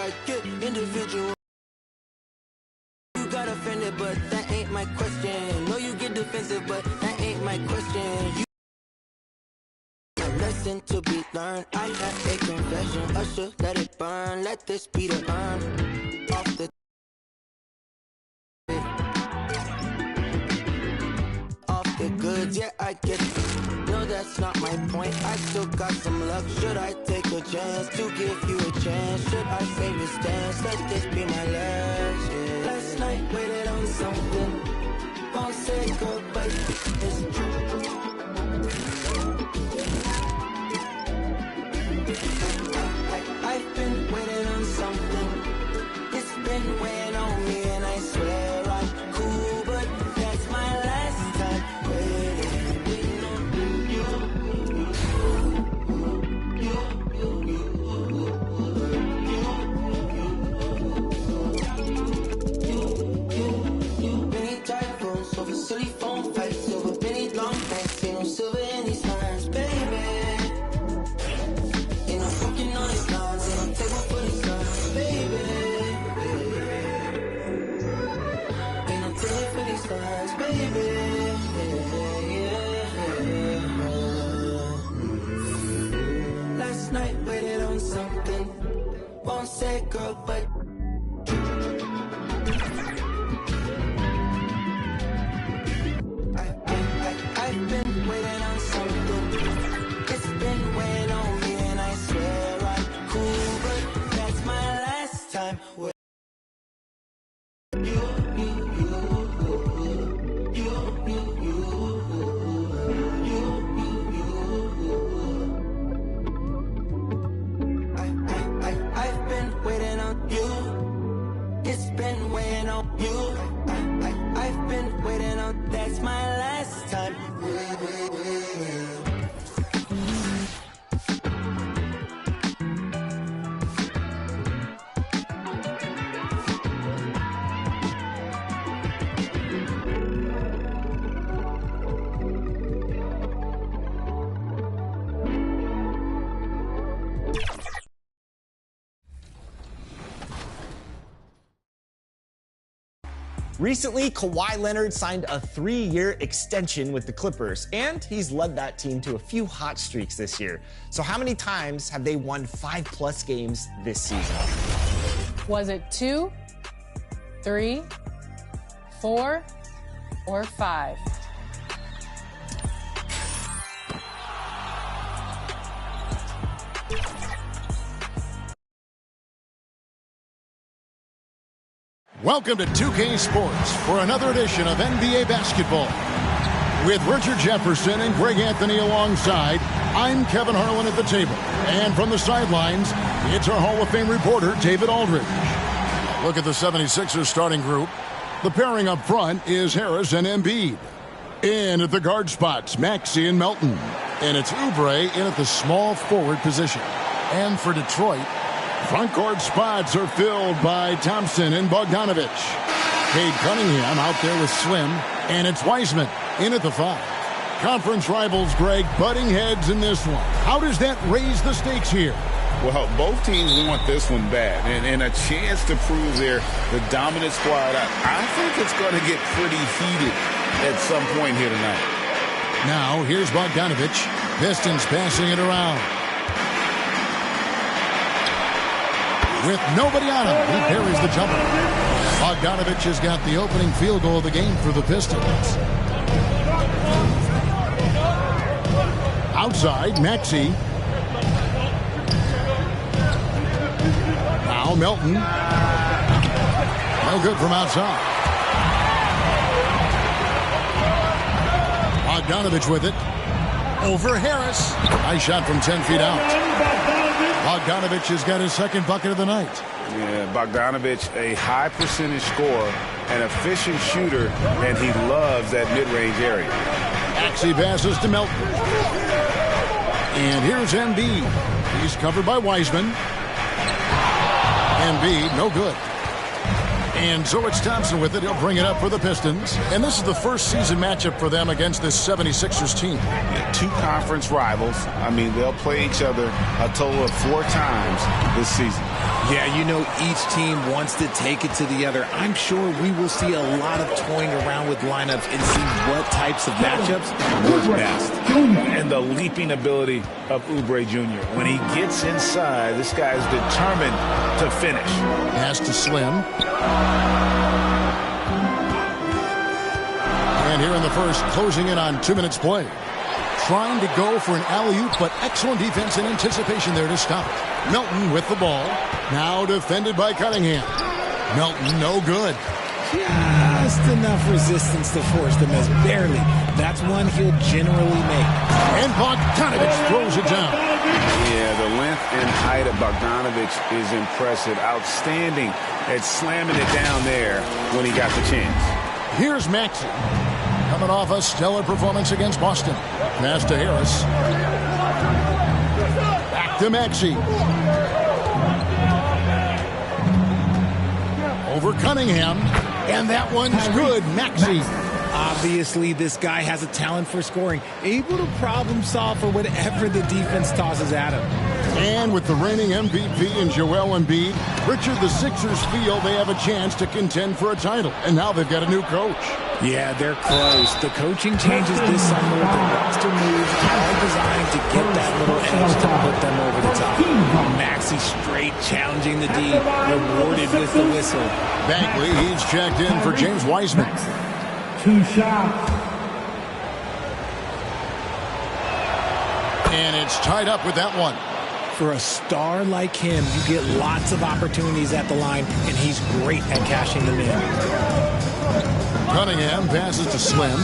I get individual. You got offended, but that ain't my question. No, you get defensive, but that ain't my question. A lesson to be learned. I have a confession. Usher, let it burn. Let this be the urn. Off the goods, yeah, I get it. No, that's not my point. I still got some luck. Should I take a chance to give you a chance? Should I save a stance? Let this be my last. Yeah. Last night, waited on something. Won't say goodbye. It's true. I've been waiting on something. It's been weighing on me, and I swear I'm cool, but that's my last time. Silly phone fights over penny long nights. Ain't no silver in these lines, baby. Ain't no fucking on these lines. Ain't no table for these lines, baby. Ain't no table for these lines, baby. Last night waited on something. Won't say girl, but I've been waiting on something. It's been weighing on me, and I swear I'm cool, but that's my last time with you. I've been waiting on you. It's been weighing on you. I've been waiting on. That's my last time. Recently, Kawhi Leonard signed a 3-year extension with the Clippers, and he's led that team to a few hot streaks this year. So how many times have they won 5+ games this season? Was it 2, 3, 4, or 5? Welcome to 2K Sports for another edition of NBA basketball. With Richard Jefferson and Greg Anthony alongside, I'm Kevin Harlan at the table. And from the sidelines, it's our Hall of Fame reporter, David Aldridge. Look at the 76ers starting group. The pairing up front is Harris and Embiid. In at the guard spots, Maxey and Melton. And it's Oubre in at the small forward position. And for Detroit, front court spots are filled by Thompson and Bogdanovich. Cade Cunningham out there with Slim, and it's Wiseman in at the 5. Conference rivals, Greg, butting heads in this one. How does that raise the stakes here? Well, both teams want this one bad, and a chance to prove the dominant squad. I think it's going to get pretty heated at some point here tonight. Now, here's Bogdanovich. Pistons passing it around. With nobody on him, he parries the jumper. Bogdanovich has got the opening field goal of the game for the Pistons. Outside, Maxey. Now Melton. No good from outside. Bogdanovich with it. Over Harris. Nice shot from 10 feet out. Bogdanovich has got his second bucket of the night. Yeah, Bogdanovich, a high percentage scorer, an efficient shooter, and he loves that mid-range area. Maxey passes to Melton. And here's Embiid. He's covered by Wiseman. Embiid, no good. And so it's Thompson with it. He'll bring it up for the Pistons. And this is the first season matchup for them against this 76ers team. Yeah, 2 conference rivals. I mean, they'll play each other a total of 4 times this season. Yeah, you know, each team wants to take it to the other. I'm sure we will see a lot of toying around with lineups and see what types of matchups work best. And the leaping ability of Oubre Jr. When he gets inside, this guy's determined to finish. Pass to Slim. And here in the first, closing in on 2 minutes play. Trying to go for an alley-oop, but excellent defense and anticipation there to stop it. Melton with the ball. Now defended by Cunningham. Melton, no good. Just enough resistance to force the miss. Barely. That's one he'll generally make. And Bogdanovich throws it down. Yeah, the length and height of Bogdanovich is impressive. Outstanding at slamming it down there when he got the chance. Here's Maxey. Coming off a stellar performance against Boston. Pass to Harris. Back to Maxey. Over Cunningham. And that one's good. Maxey. Obviously, this guy has a talent for scoring. Able to problem solve for whatever the defense tosses at him. And with the reigning MVP in Joel Embiid, Richard, the Sixers feel they have a chance to contend for a title. And now they've got a new coach. Yeah, they're close. The coaching changes this summer. The roster moves all designed to get that little edge to put them over the top. Maxey straight challenging the D, rewarded with the whistle. Bagley, he's checked in for James Wiseman. 2 shots. And it's tied up with that one. For a star like him, you get lots of opportunities at the line, and he's great at cashing them in. Cunningham passes to Slim.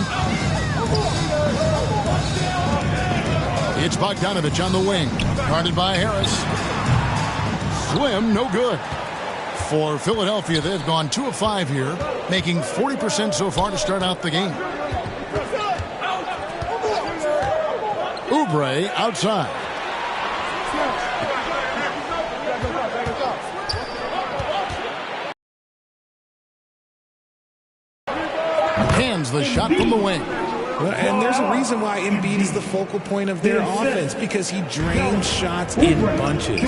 It's Bogdanovich on the wing. Guarded by Harris. Slim, no good. For Philadelphia, they've gone 2 of 5 here, making 40% so far to start out the game. Oubre outside. Hands the shot from the wing. And there's a reason why Embiid is the focal point of their offense, because he drains shots in bunches.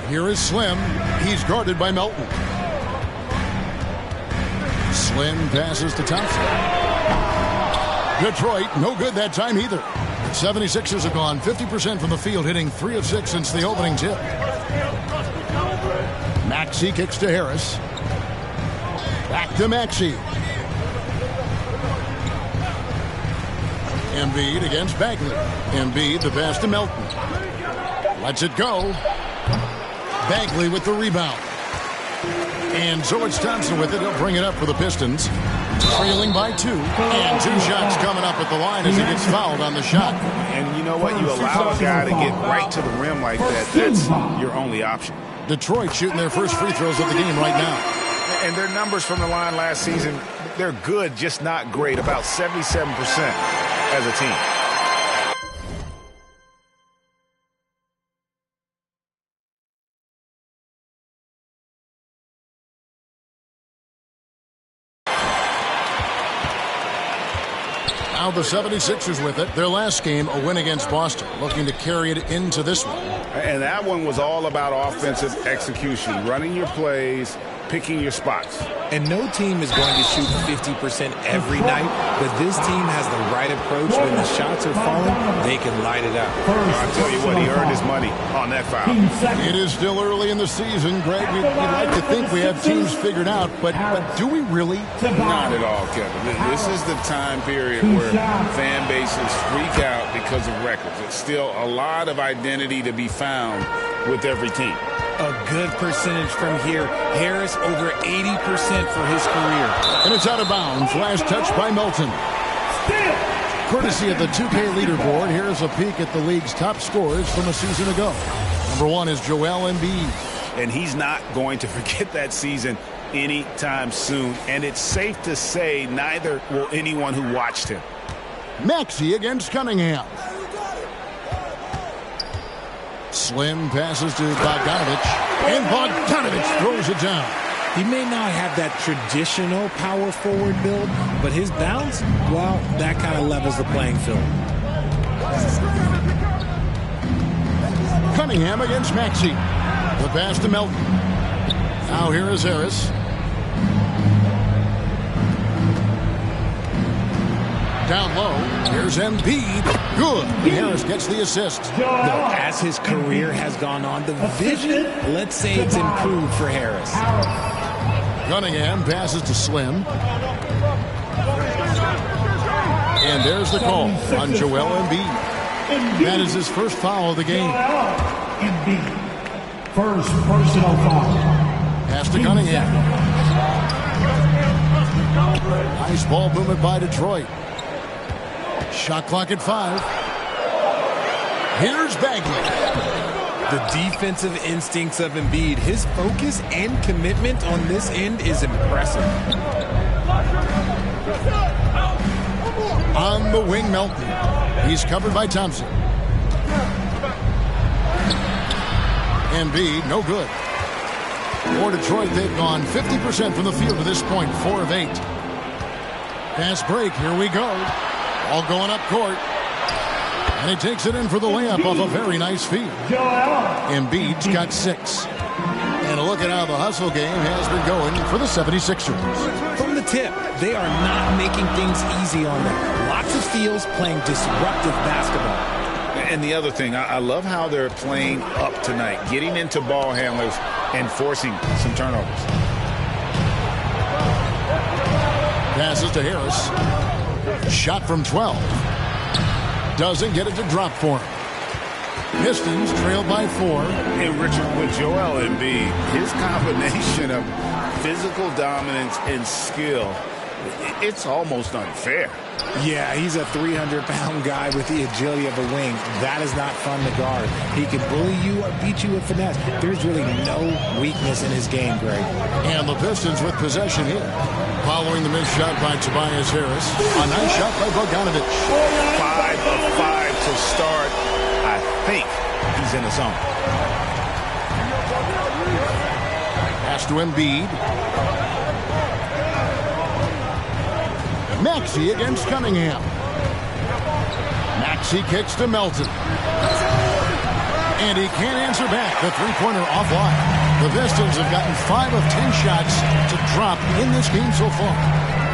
Here is Slim. He's guarded by Melton. Slim passes to Thompson. Detroit, no good that time either. 76ers have gone 50% from the field, hitting 3 of 6 since the opening tip. Maxey kicks to Harris. Back to Maxey. Embiid against Bagley. Embiid, the pass to Melton. Lets it go. Bagley with the rebound. And so it's Thompson with it. He'll bring it up for the Pistons. Trailing by 2. And 2 shots coming up at the line as he gets fouled on the shot. And you know what? You allow a guy to get right to the rim like that. That's your only option. Detroit shooting their first free throws of the game right now. And their numbers from the line last season, they're good, just not great. About 77% as a team. Now the 76ers with it. Their last game, a win against Boston, looking to carry it into this one. And that one was all about offensive execution, running your plays, picking your spots. And no team is going to shoot 50% every night, but this team has the right approach. When the shots are falling, they can light it up. I'll tell you what, he earned his money on that foul. It is still early in the season, Greg. We'd like to think we have teams figured out, but do we really? Not at all, Kevin. This is the time period where fan bases freak out because of records. It's still a lot of identity to be found with every team. A good percentage from here. Harris over 80% for his career. And it's out of bounds. Last touch by Melton. Courtesy of the 2K leaderboard, here's a peek at the league's top scorers from a season ago. Number 1 is Joel Embiid. And he's not going to forget that season anytime soon. And it's safe to say neither will anyone who watched him. Maxey against Cunningham. Slim passes to Bogdanovich, and Bogdanovich throws it down. He may not have that traditional power forward build, but his bounce, well, that kind of levels the playing field. Cunningham against Maxey. The pass to Melton. Now here is Harris. Down low. Here's Embiid. Good. Harris gets the assist. As his career has gone on, the vision, let's say it's improved for Harris. Cunningham passes to Slim. And there's the call on Joel Embiid. That is his first foul of the game. Embiid. First personal foul. Pass to Cunningham. Nice ball movement by Detroit. Shot clock at 5. Here's Bagley. The defensive instincts of Embiid, his focus and commitment on this end is impressive. On the wing, Melton. He's covered by Thompson. Embiid, no good. For Detroit, they've gone 50% from the field to this point, 4 of 8. Pass break, here we go. All going up court. And he takes it in for the layup off a very nice feed. Embiid's got 6. And a look at how the hustle game has been going for the 76ers. From the tip, they are not making things easy on them. Lots of steals, playing disruptive basketball. And the other thing, I love how they're playing up tonight, getting into ball handlers and forcing some turnovers. Passes to Harris. Shot from 12. Doesn't get it to drop for him. Pistons trail by 4. And Richard, with Joel Embiid, his combination of physical dominance and skill, it's almost unfair. Yeah, he's a 300-pound guy with the agility of a wing. That is not fun to guard. He can bully you or beat you with finesse. There's really no weakness in his game, Greg. And the Pistons with possession here. Following the missed shot by Tobias Harris. A nice shot by Bogdanovic. 5 of 5 to start. I think he's in the zone. Pass to Embiid. Maxey against Cunningham. Maxey kicks to Melton. And he can't answer back. The three-pointer offline. The Pistons have gotten 5 of 10 shots to drop in this game so far.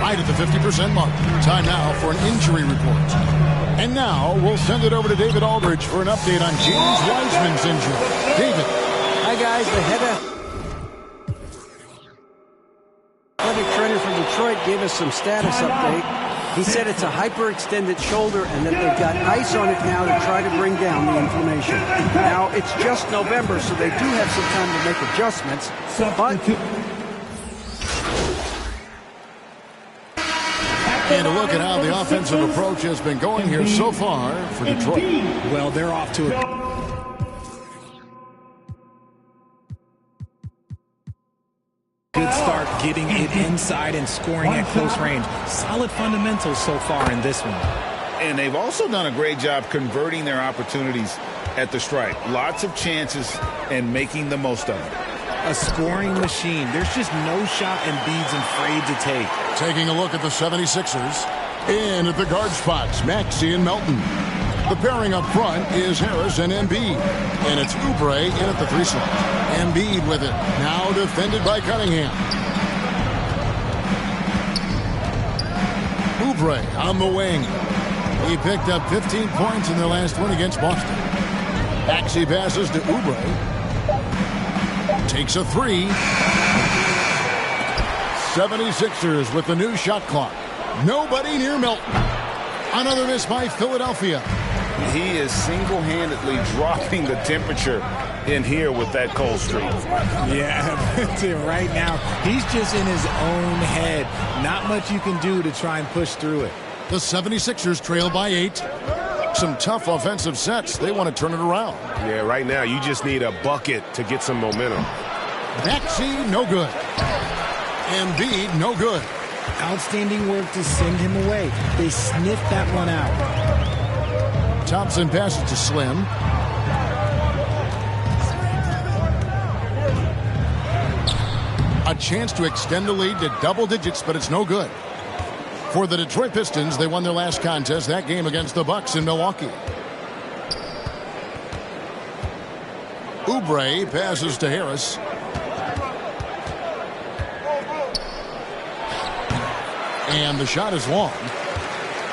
Right at the 50% mark. Time now for an injury report. And now we'll send it over to David Aldridge for an update on James Wiseman's injury. David. Hi, guys. The head athletic trainer from Detroit gave us some status update. He said it's a hyperextended shoulder and that they've got ice on it now to try to bring down the inflammation. Now, it's just November, so they do have some time to make adjustments. But and a look at how the offensive approach has been going here so far for Detroit. Well, they're off to a good start, getting it inside and scoring at close range. Solid fundamentals so far in this one. And they've also done a great job converting their opportunities at the stripe. Lots of chances and making the most of them. A scoring machine. There's just no shot Embiid's afraid to take. Taking a look at the 76ers. In at the guard spots, Maxey and Melton. The pairing up front is Harris and Embiid. And it's Oubre in at the 3 slot. Embiid with it. Now defended by Cunningham. Oubre on the wing. He picked up 15 points in their last win against Boston. Maxey passes to Oubre. Takes a 3. 76ers with the new shot clock. Nobody near Melton. Another miss by Philadelphia. He is single-handedly dropping the temperature in here with that cold streak. Yeah, that's it right now. He's just in his own head. Not much you can do to try and push through it. The 76ers trail by 8. Some tough offensive sets. They want to turn it around. Yeah, right now you just need a bucket to get some momentum. Maxey, no good. Embiid, no good. Outstanding work to send him away. They sniffed that one out. Thompson passes to Slim. A chance to extend the lead to double digits, but it's no good. For the Detroit Pistons, they won their last contest, that game against the Bucks in Milwaukee. Oubre passes to Harris. And the shot is long.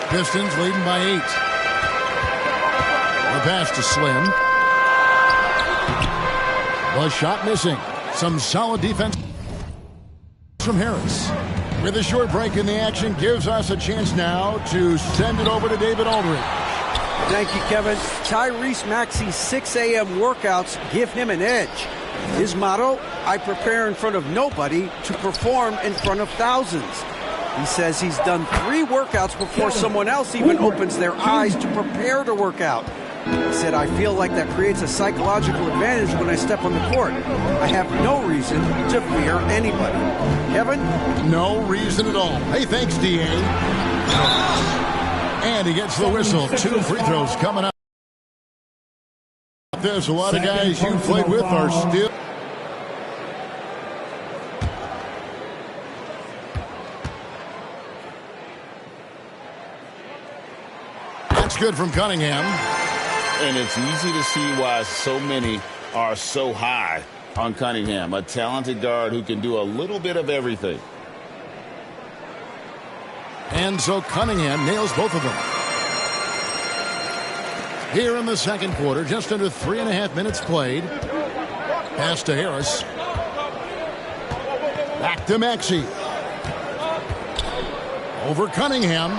Pistons leading by 8. The pass to Slim. The shot missing. Some solid defense from Harris. With a short break in the action, gives us a chance now to send it over to David Aldridge. Thank you, Kevin. Tyrese Maxey's 6 a.m. workouts give him an edge. His motto, I prepare in front of nobody to perform in front of thousands. He says he's done 3 workouts before someone else even opens their eyes to prepare to work out. He said, I feel like that creates a psychological advantage when I step on the court. I have no reason to fear anybody. Kevin? No reason at all. Hey, thanks, D.A. And he gets the whistle. 2 free throws coming up. There's a lot of guys you played with are still. That's good from Cunningham. And it's easy to see why so many are so high on Cunningham, a talented guard who can do a little bit of everything. And so Cunningham nails both of them. Here in the second quarter, just under 3.5 minutes played. Pass to Harris. Back to Maxey. Over Cunningham.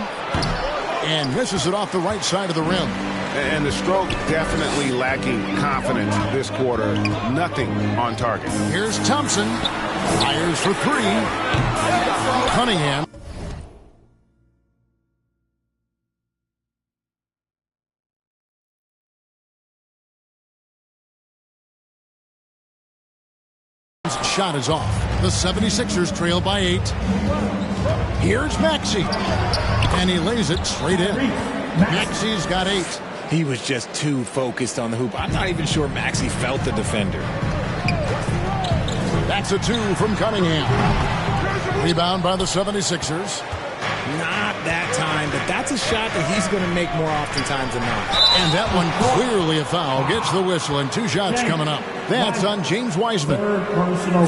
And misses it off the right side of the rim. And the stroke definitely lacking confidence this quarter. Nothing on target. Here's Thompson. Fires for 3. Cunningham. Shot is off. The 76ers trail by 8. Here's Maxey. And he lays it straight in. Maxey's got 8. He was just too focused on the hoop. I'm not even sure Maxey felt the defender. That's a 2 from Cunningham. Rebound by the 76ers. Not that time, but that's a shot that he's going to make more oftentimes than not. And that one clearly a foul. Gets the whistle, and 2 shots coming up. That's on James Wiseman.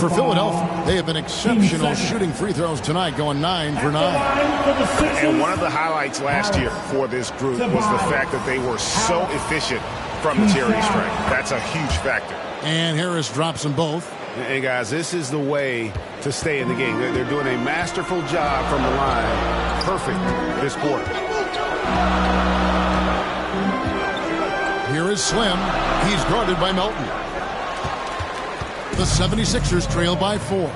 For Philadelphia, they have been exceptional shooting free throws tonight, going 9 for 9. And one of the highlights last year for this group was the fact that they were so efficient from the charity stripe. That's a huge factor. And Harris drops them both. And guys, this is the way to stay in the game. They're doing a masterful job from the line. Perfect this quarter. Here is Slim. He's guarded by Melton. The 76ers trail by 4.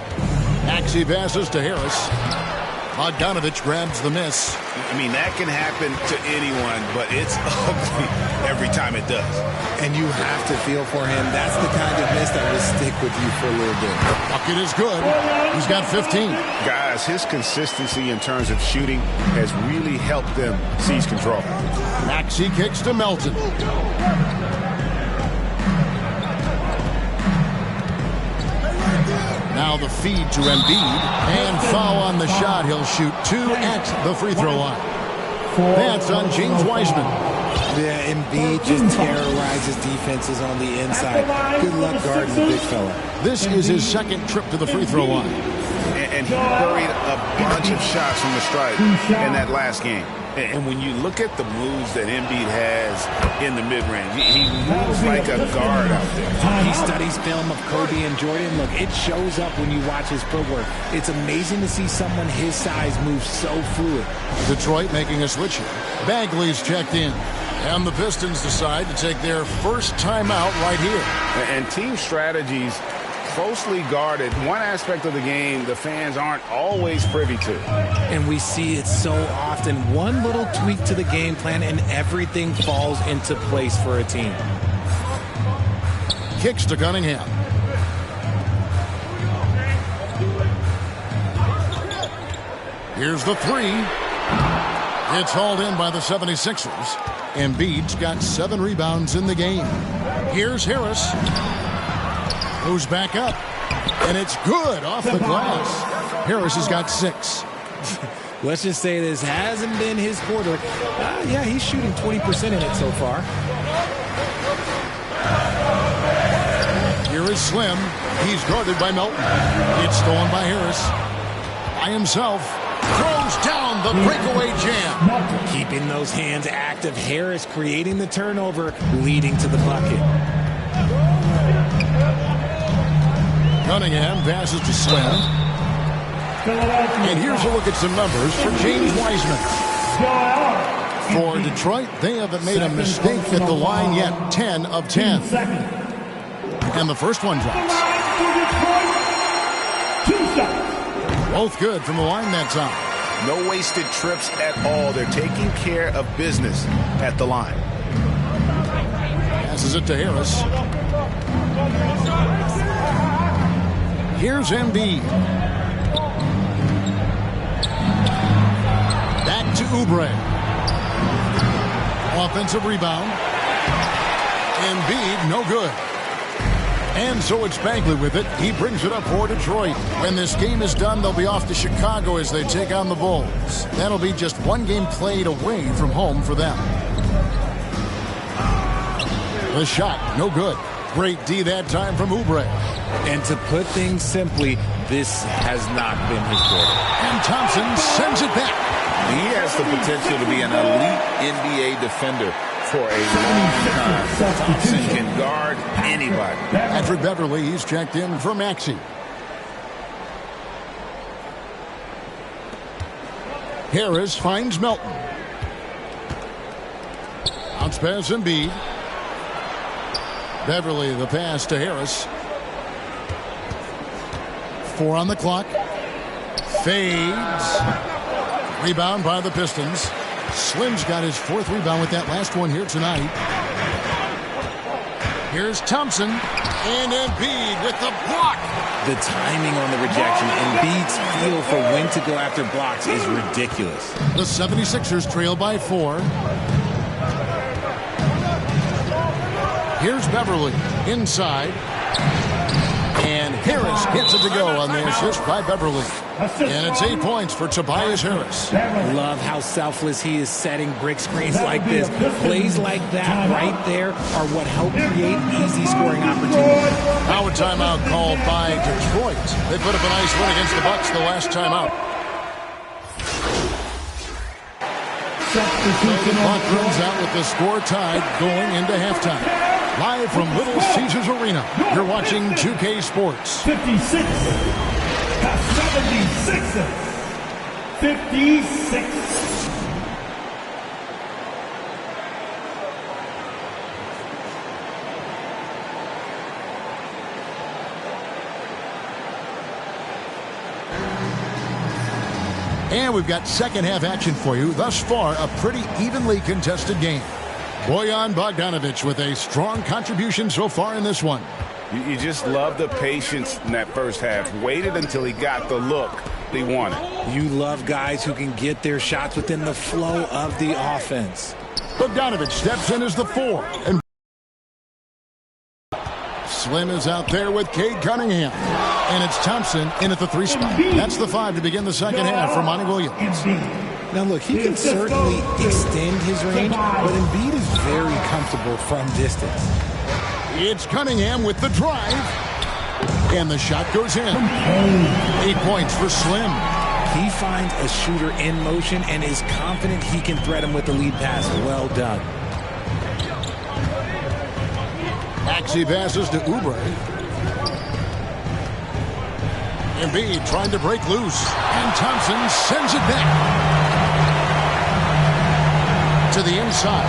Maxey passes to Harris. Bogdanovich grabs the miss. I mean, that can happen to anyone, but it's ugly every time it does. And you have to feel for him. That's the kind of miss that will stick with you for a little bit. Bucket is good. He's got 15. Guys, his consistency in terms of shooting has really helped them seize control. Maxey kicks to Melton. Now the feed to Embiid. And foul on the shot. He'll shoot 2 at the free throw line. That's on James Wiseman. Yeah, Embiid just terrorizes defenses on the inside. Good luck guarding the big fella. This is his second trip to the free throw line. And he buried a bunch of shots from the stripe in that last game. And when you look at the moves that Embiid has in the mid-range, he moves like a guard out there. He studies film of Kobe and Jordan. Look, it shows up when you watch his footwork. It's amazing to see someone his size move so fluid. Detroit making a switch here. Bagley's checked in. And the Pistons decide to take their first timeout right here. And team strategies closely guarded. One aspect of the game the fans aren't always privy to. And we see it so often. One little tweak to the game plan and everything falls into place for a team. Kicks to Cunningham. Here's the 3. It's hauled in by the 76ers. Embiid's got 7 rebounds in the game. Here's Harris. Goes back up. And it's good off the glass. Harris has got 6. Let's just say this hasn't been his quarter. Yeah, he's shooting 20% in it so far. is Slim. He's guarded by Melton. It's stolen by Harris. By himself. Throws down the breakaway jam. Keeping those hands active. Harris creating the turnover, leading to the bucket. Cunningham passes to Slim. And here's a look at some numbers for James Wiseman. For Detroit, they haven't made a mistake at the line yet. 10 of 10. And the first one drops. Both good from the line that time. No wasted trips at all. They're taking care of business at the line. Passes it to Harris. Here's Embiid. Back to Oubre. Offensive rebound. Embiid, no good. And so it's Bagley with it. He brings it up for Detroit. When this game is done, they'll be off to Chicago as they take on the Bulls. That'll be just one game played away from home for them. The shot, no good. Great D that time from Oubre. And to put things simply, this has not been his quarter. And Thompson sends it back. He has the potential to be an elite NBA defender for a long time. Thompson can guard anybody. Patrick Beverly, he's checked in for Maxey. Harris finds Melton. Bounce pass Embiid. Beverly, the pass to Harris. 4 on the clock. Fades. Rebound by the Pistons. Slim's got his 4th rebound with that last one here tonight. Here's Thompson. And Embiid with the block. The timing on the rejection, Embiid's feel for when to go after blocks is ridiculous. The 76ers trail by 4. Here's Beverly inside. And Harris gets it to go on the assist by Beverly. And it's 8 points for Tobias Harris. Love how selfless he is setting brick screens like this. Plays like that right there are what help create easy scoring opportunities. Now a timeout called by Detroit. They put up a nice win against the Bucks the last timeout. The clock runs out with the score tied going into halftime. Live from Little Caesars Arena, you're watching 2K Sports. 56. 76. 56. And we've got second half action for you. Thus far, a pretty evenly contested game. Bojan Bogdanovic with a strong contribution so far in this one. You just love the patience in that first half. Waited until he got the look he wanted. You love guys who can get their shots within the flow of the offense. Bogdanovic steps in as the 4. And Slim is out there with Cade Cunningham. And it's Thompson in at the 3 spot. That's the 5 to begin the second half for Monty Williams. Now, look, he can certainly extend his range, but Embiid is very comfortable from distance. It's Cunningham with the drive. And the shot goes in. 8 points for Slim. He finds a shooter in motion and is confident he can threat him with the lead pass. Well done. Maxey passes to Oubre. Embiid trying to break loose. And Thompson sends it back. To the inside.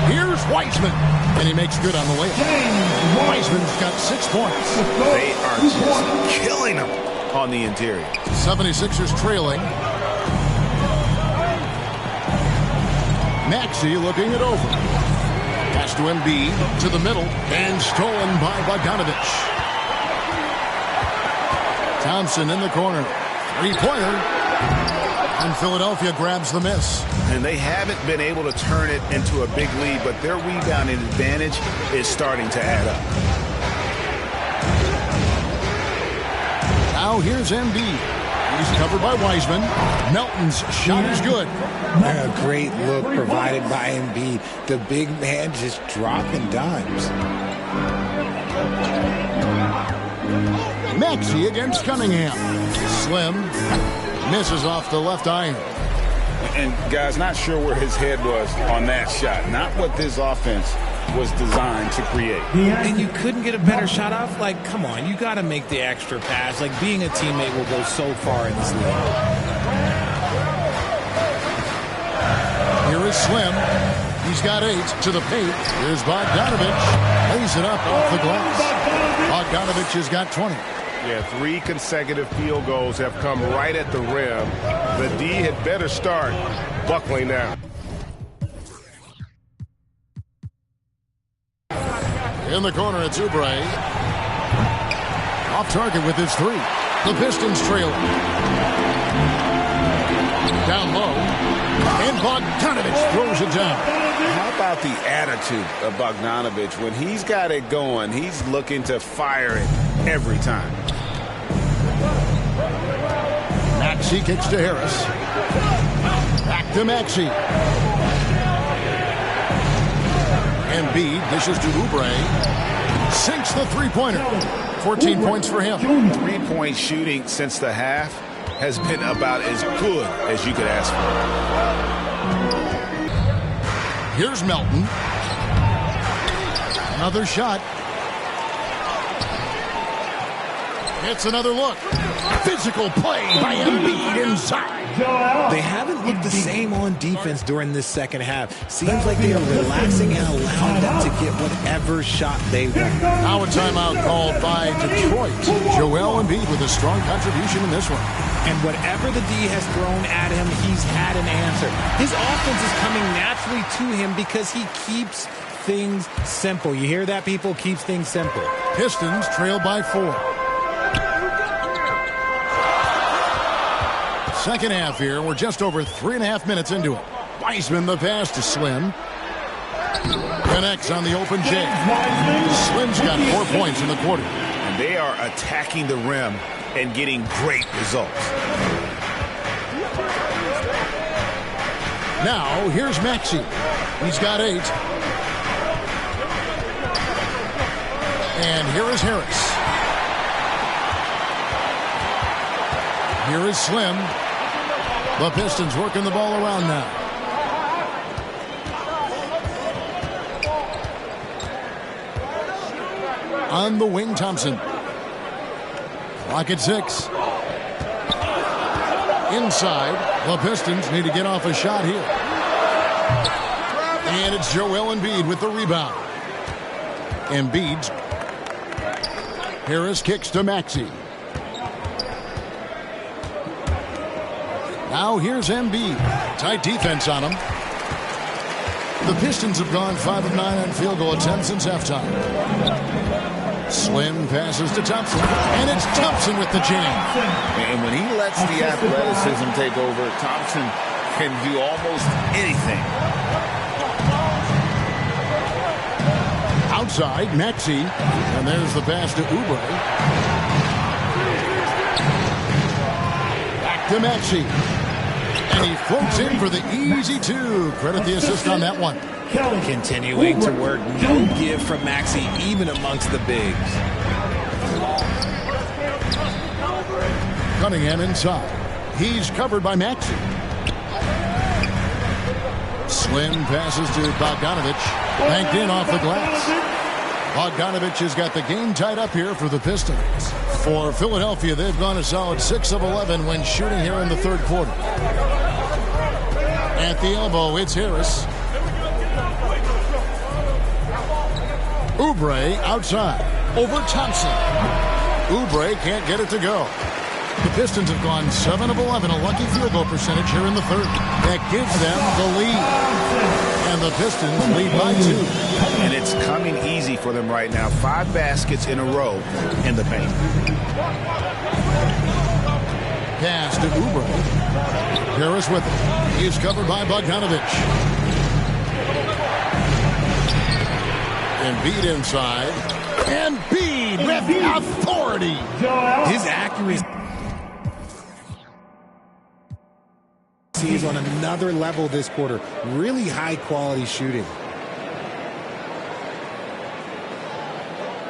Here's Wiseman. And he makes good on the layup. Wiseman's got 6 points. They are just killing him on the interior. 76ers trailing. Maxey looking it over. Pass to Embiid to the middle. And stolen by Bogdanovic. Thompson in the corner. 3-pointer. And Philadelphia grabs the miss. And they haven't been able to turn it into a big lead, but their rebounding advantage is starting to add up. Now here's Embiid. He's covered by Wiseman. Melton's shot is good. A great look provided by Embiid. The big man just dropping dimes. Maxey against Cunningham. Slim misses off the left iron. And, guys, not sure where his head was on that shot. Not what this offense was designed to create. And you couldn't get a better shot off? Like, come on, you got to make the extra pass. Like, being a teammate will go so far in this league. Here is Slim. He's got 8 to the paint. Here's Bogdanovich. Lays it up off the glass. Bogdanovich has got 20. Yeah, 3 consecutive field goals have come right at the rim. The D had better start buckling down. In the corner, it's Oubre. Off target with his 3. The Pistons trail. Down low. And Bogdanovich throws it down. How about the attitude of Bogdanovich? When he's got it going, he's looking to fire it every time. Maxey kicks to Harris. Back to Maxey. Embiid dishes to Oubre. Sinks the three-pointer. 14 points for him. 3-point shooting since the half has been about as good as you could ask for. Here's Melton. Another shot. It's another look. Physical play by Embiid inside. They haven't looked the same on defense during this second half. Seems like they are relaxing and allowing them to get whatever shot they want. Now a timeout called by Detroit. Joel Embiid with a strong contribution in this one. And whatever the D has thrown at him, he's had an answer. His offense is coming naturally to him because he keeps things simple. You hear that, people? Keeps things simple. Pistons trail by 4. Second half here. We're just over 3.5 minutes into it. Wiseman the pass to Slim. Connects on the open J. Slim's got 4 points in the quarter. And they are attacking the rim and getting great results. Now, here's Maxey. He's got 8. And here is Harris. Here is Slim. The Pistons working the ball around now. On the wing, Thompson. Clock at 6. Inside, the Pistons need to get off a shot here. And it's Joel Embiid with the rebound. Embiid. Harris kicks to Maxey. Now here's Embiid. Tight defense on him. The Pistons have gone 5 of 9 on field goal attempts since halftime. Slim passes to Thompson. And it's Thompson with the jam. And when he lets the athleticism take over, Thompson can do almost anything. Outside, Maxey. And there's the pass to Oubre. Back to Maxey. And he floats in for the easy 2. Credit the assist on that one. Continuing to work. No give from Maxey, even amongst the bigs. Cunningham inside. He's covered by Maxey. Slim passes to Bogdanovich. Banked in off the glass. Bogdanovich has got the game tied up here for the Pistons. For Philadelphia, they've gone a solid 6 of 11 when shooting here in the third quarter. At the elbow, it's Harris. Oubre outside. Over Thompson. Oubre can't get it to go. The Pistons have gone 7 of 11, a lucky field goal percentage here in the third. That gives them the lead. And the Pistons lead by 2. And it's coming easy for them right now. 5 baskets in a row in the paint. Pass to Oubre. Harris with it. He's covered by Bogdanovich. Embiid inside. Embiid with authority. His accuracy is on another level this quarter. Really high quality shooting.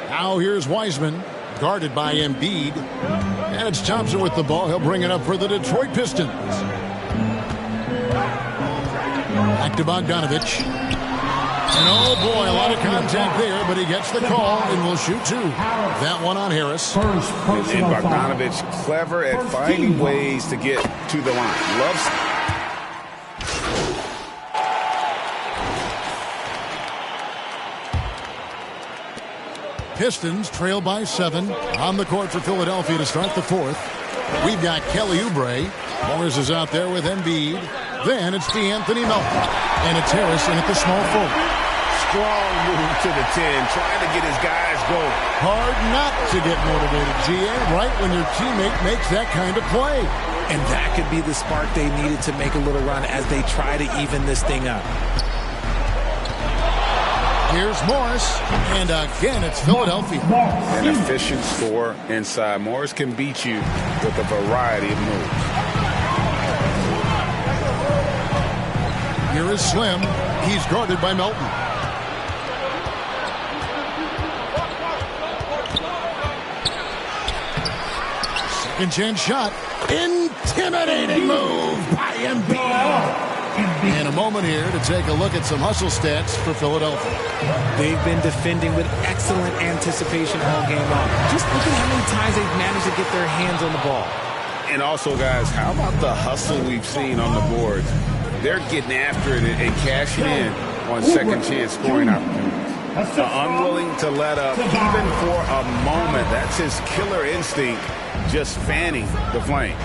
Now here's Wiseman. guarded by Embiid. And it's Thompson with the ball. He'll bring it up for the Detroit Pistons. Back to Bogdanovich. And oh boy, a lot of contact there, but he gets the call and will shoot two. That one on Harris. And Bogdanovich clever at finding ways to get to the line. Loves. Pistons trail by 7 on the court for Philadelphia to start the fourth. We've got Kelly Oubre. Morris is out there with Embiid. Then it's DeAnthony Melton. And it's Harrison at the small forward. Strong move to the 10, trying to get his guys going. Hard not to get motivated, GA, right when your teammate makes that kind of play. And that could be the spark they needed to make a little run as they try to even this thing up. Here's Morris, and again, it's Philadelphia. An efficient score inside. Morris can beat you with a variety of moves. Here is Slim. He's guarded by Melton. Second chance shot. Intimidating move by Embiid. And a moment here to take a look at some hustle stats for Philadelphia. They've been defending with excellent anticipation all game long. Just look at how many times they've managed to get their hands on the ball. And also, guys, how about the hustle we've seen on the boards? They're getting after it and cashing in on second chance scoring opportunities. Unwilling to let up even for a moment. That's his killer instinct, just fanning the flame.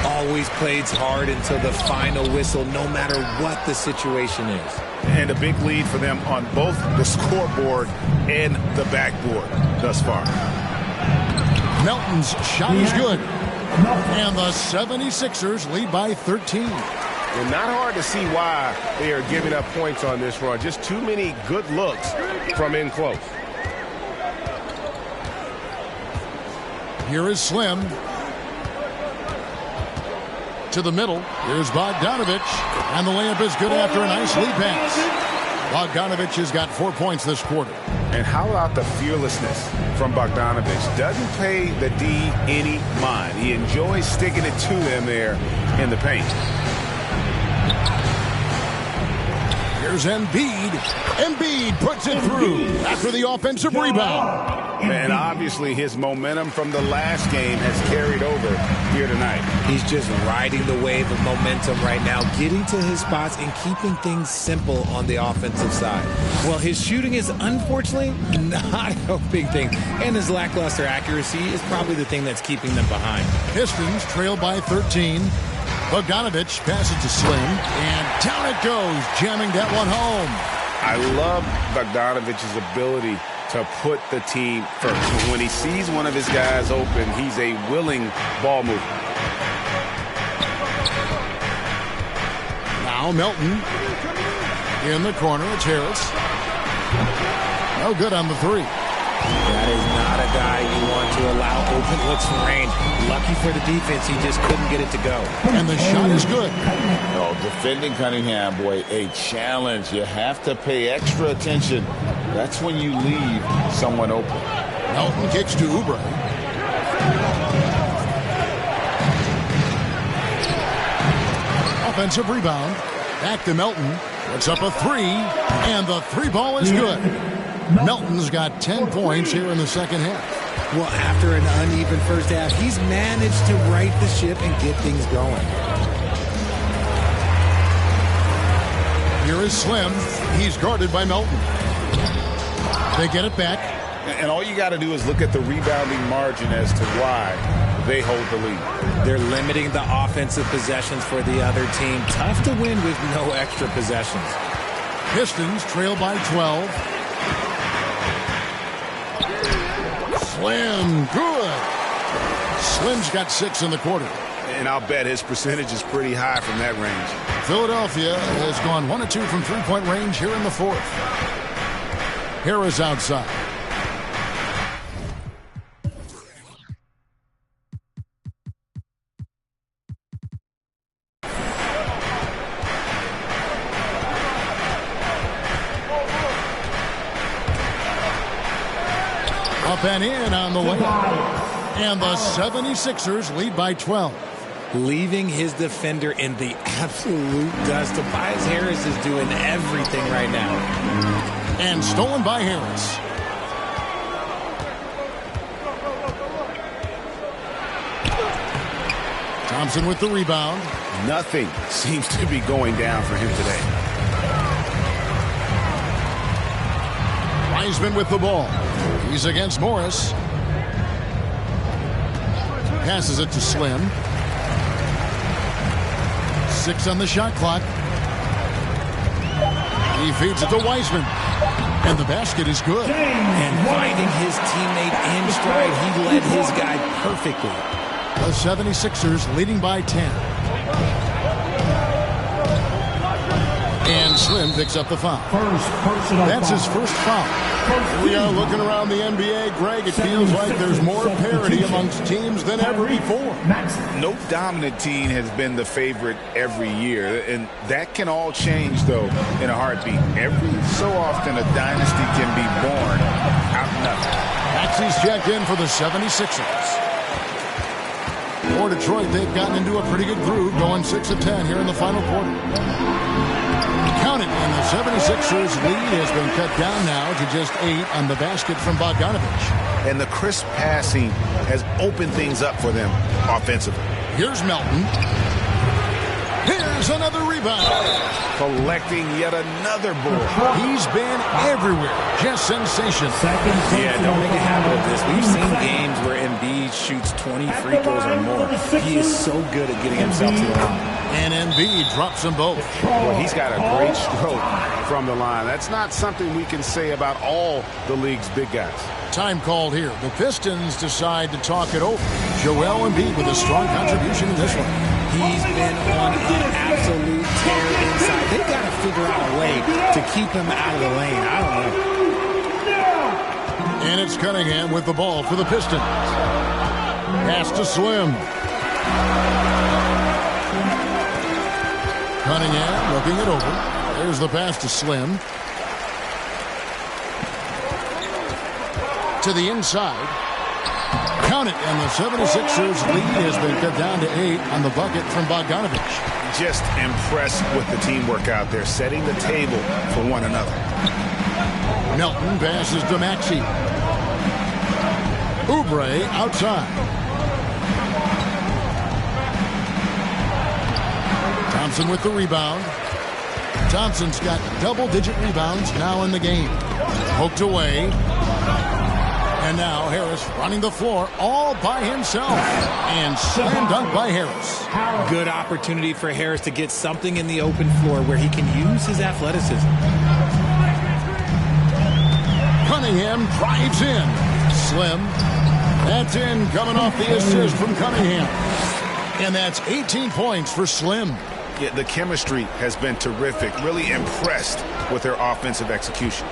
Always plays hard until the final whistle, no matter what the situation is. And a big lead for them on both the scoreboard and the backboard thus far. Melton's shot is good. And the 76ers lead by 13. And not hard to see why they are giving up points on this run. Just too many good looks from in close. Here is Slim. To the middle. Here's Bogdanovich. And the layup is good after a nice lead pass. Bogdanovich has got 4 points this quarter. And how about the fearlessness from Bogdanovich? Doesn't pay the D any mind. He enjoys sticking it to them there in the paint. Here's Embiid. Embiid puts it through after the offensive rebound. And obviously his momentum from the last game has carried over here tonight. He's just riding the wave of momentum right now, getting to his spots and keeping things simple on the offensive side. Well, his shooting is unfortunately not helping things, and his lackluster accuracy is probably the thing that's keeping them behind. Pistons trail by 13. Bogdanovich passes to Slim, and down it goes, jamming that one home. I love Bogdanovich's ability to put the team first. When he sees one of his guys open, he's a willing ball mover. Now Melton in the corner. It's Harris. No good on the three. That is not a guy you want to allow open looks from range. Lucky for the defense, he just couldn't get it to go. And the shot is good. No, defending Cunningham, boy, a challenge. You have to pay extra attention. That's when you leave someone open. Melton kicks to Oubre. Offensive rebound. Back to Melton. Puts up a three, and the three ball is good. Melton's got 10 points here in the second half. Well, after an uneven first half, he's managed to right the ship and get things going. Here is Slim. He's guarded by Melton. They get it back. And all you got to do is look at the rebounding margin as to why they hold the lead. They're limiting the offensive possessions for the other team. Tough to win with no extra possessions. Pistons trail by 12. Slim, good. Slim's got 6 in the quarter. And I'll bet his percentage is pretty high from that range. Philadelphia has gone 1 of 2 from three-point range here in the fourth. Harris outside. Up and in on the layup. And the 76ers lead by 12. Leaving his defender in the absolute dust. Tobias Harris is doing everything right now. And stolen by Harris. Thompson with the rebound. Nothing seems to be going down for him today. Wiseman with the ball. He's against Morris. Passes it to Slim. 6 on the shot clock. He feeds it to Wiseman. And the basket is good. And finding his teammate in stride, he led his guy perfectly. The 76ers leading by 10. And Slim picks up the foul. That's his first foul. We are looking around the NBA, Greg. It feels like there's more parity amongst teams than ever before. No dominant team has been the favorite every year, and that can all change, though, in a heartbeat. Every so often, a dynasty can be born out of nothing. Maxey's checked in for the 76ers. For Detroit, they've gotten into a pretty good groove, going 6 of 10 here in the final quarter. Count it, and the 76ers lead has been cut down now to just 8 on the basket from Bogdanovich. And the crisp passing has opened things up for them offensively. Here's Melton. Here's another rebound. Collecting yet another board. He's been everywhere. Just sensational. Yeah, don't make a habit of this. We've seen games where Embiid shoots 20 free throws or more. He is so good at getting himself to the line. And Embiid drops them both. Well, he's got a great stroke from the line. That's not something we can say about all the league's big guys. Time called here. The Pistons decide to talk it over. Joel Embiid with a strong contribution in this one. He's been on an absolute tear inside. They've got to figure out a way to keep him out of the lane. I don't know. And it's Cunningham with the ball for the Pistons. Pass to Slim. Cunningham looking it over. There's the pass to Slim. To the inside. Count it, and the 76ers lead has been cut down to 8 on the bucket from Bogdanovich. Just impressed with the teamwork out there, setting the table for one another. Melton passes to Maxey. Oubre outside. Thompson with the rebound. Thompson's got double-digit rebounds now in the game. Poked away. And now Harris running the floor all by himself. And slam dunk by Harris. Good opportunity for Harris to get something in the open floor where he can use his athleticism. Cunningham drives in. Slim. That's in, coming off the assist from Cunningham. And that's 18 points for Slim. Yeah, the chemistry has been terrific. Really impressed with their offensive execution.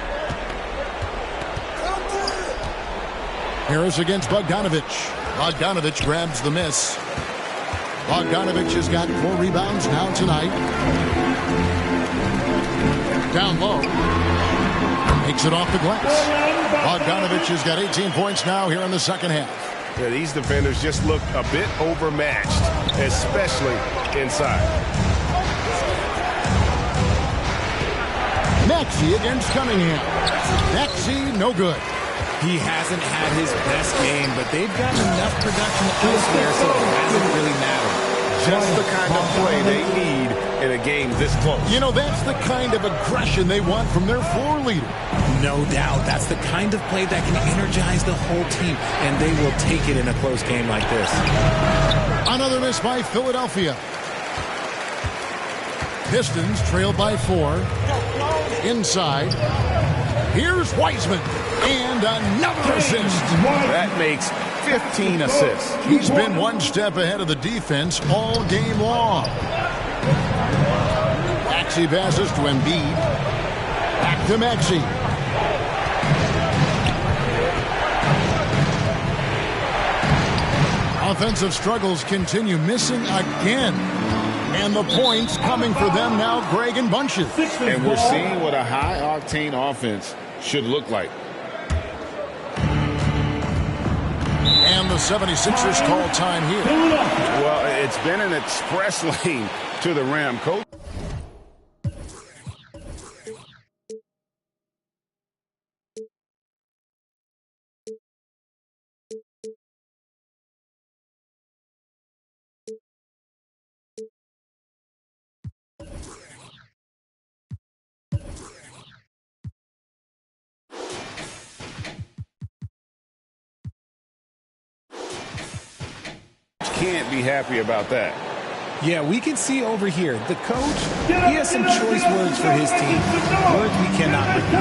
Harris against Bogdanovich. Bogdanovich grabs the miss. Bogdanovich has got 4 rebounds now tonight. Down low. Makes it off the glass. Bogdanovich has got 18 points now here in the second half. Yeah, these defenders just look a bit overmatched, especially inside. Maxey against Cunningham. Maxey, no good. He hasn't had his best game, but they've gotten enough production elsewhere, so it hasn't really mattered. Just the kind of play they need in a game this close. You know, that's the kind of aggression they want from their floor leader. No doubt. That's the kind of play that can energize the whole team, and they will take it in a close game like this. Another miss by Philadelphia. Pistons trail by 4. Inside. Here's Wiseman. And another assist. That makes 15 assists. He's been one step ahead of the defense all game long. Maxey passes to Embiid. Back to Maxey. Offensive struggles continue, missing again. And the points coming for them now, Greg, in bunches. And we're seeing what a high-octane offense should look like. And the 76ers call time here. Well, it's been an express lane to the rim. Coach. Can't be happy about that. Yeah, we can see over here, the coach, he has some choice words for his team. Words we cannot repeat.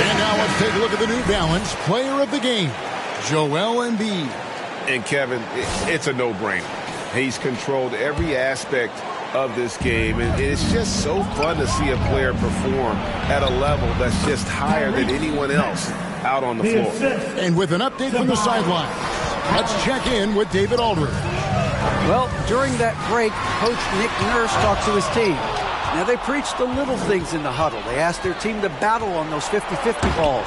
And now let's take a look at the New Balance player of the game, Joel Embiid. And Kevin, it's a no-brainer. He's controlled every aspect of this game, and it's just so fun to see a player perform at a level that's just higher than anyone else out on the floor. And with an update from the sideline, let's check in with David Aldridge. Well, during that break, Coach Nick Nurse talked to his team. Now, they preached the little things in the huddle. They asked their team to battle on those 50-50 balls.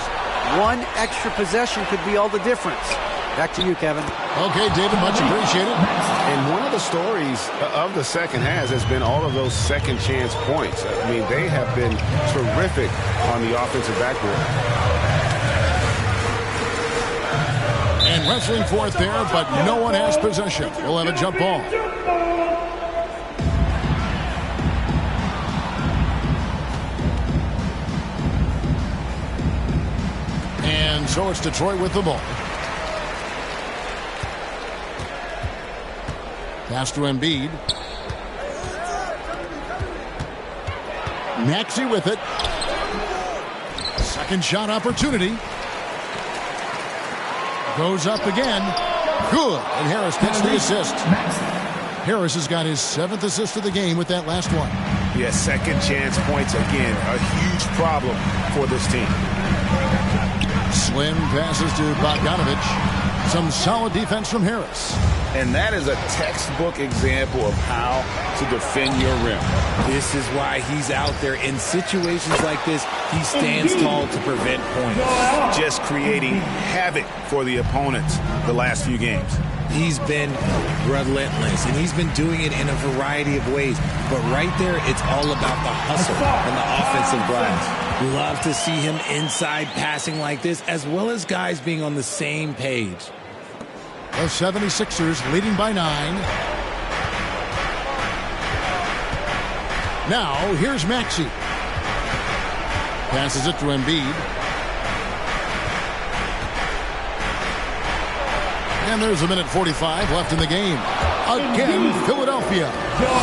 One extra possession could be all the difference. Back to you, Kevin. Okay, David, much appreciated. And one of the stories of the second half has been all of those second chance points. I mean, they have been terrific on the offensive backboard. And wrestling for it there, but no one has possession. We'll have a jump ball. And so it's Detroit with the ball. Pass to Embiid. Maxey with it. Second shot opportunity. Goes up again. Good. And Harris gets the assist. Harris has got his 7th assist of the game with that last one. Yeah, second chance points again. A huge problem for this team. Slim passes to Bogdanovich. Some solid defense from Harris. And that is a textbook example of how to defend your rim. This is why he's out there in situations like this. He stands tall to prevent points. Just creating havoc for the opponents the last few games. He's been relentless, and he's been doing it in a variety of ways. But right there, it's all about the hustle and the offensive glass. Love to see him inside passing like this, as well as guys being on the same page. The 76ers leading by 9. Now, here's Maxey. Passes it to Embiid. And there's a minute 45 left in the game. Again, Philadelphia.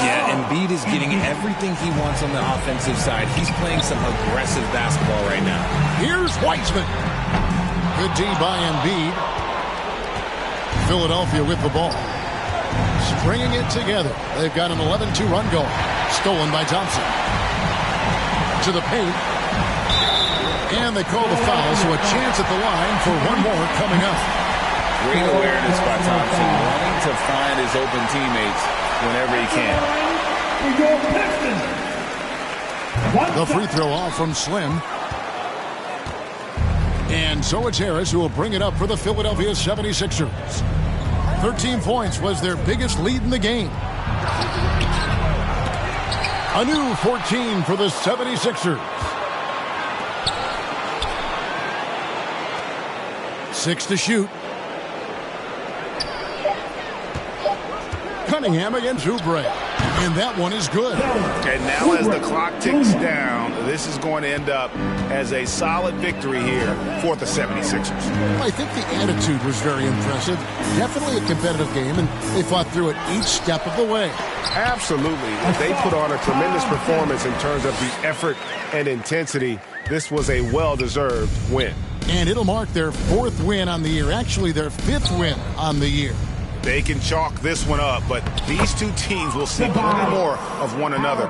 Yeah, Embiid is getting everything he wants on the offensive side. He's playing some aggressive basketball right now. Here's Weitzman. Good D by Embiid. Philadelphia with the ball. Stringing it together. They've got an 11-2 run going. Stolen by Thompson. To the paint. And they call the foul, so a chance at the line for one more coming up. Great awareness by Thompson, wanting to find his open teammates whenever he can. The free throw off from Slim. And so it's Harris who will bring it up for the Philadelphia 76ers. 13 points was their biggest lead in the game. A new 14 for the 76ers. 6 to shoot. Cunningham against Oubre. And that one is good. And now as the clock ticks down, this is going to end up as a solid victory here for the 76ers. I think the attitude was very impressive. Definitely a competitive game, and they fought through it each step of the way. Absolutely. They put on a tremendous performance in terms of the effort and intensity. This was a well-deserved win. And it'll mark their 4th win on the year. Actually, their 5th win on the year. They can chalk this one up, but these two teams will see plenty more of one another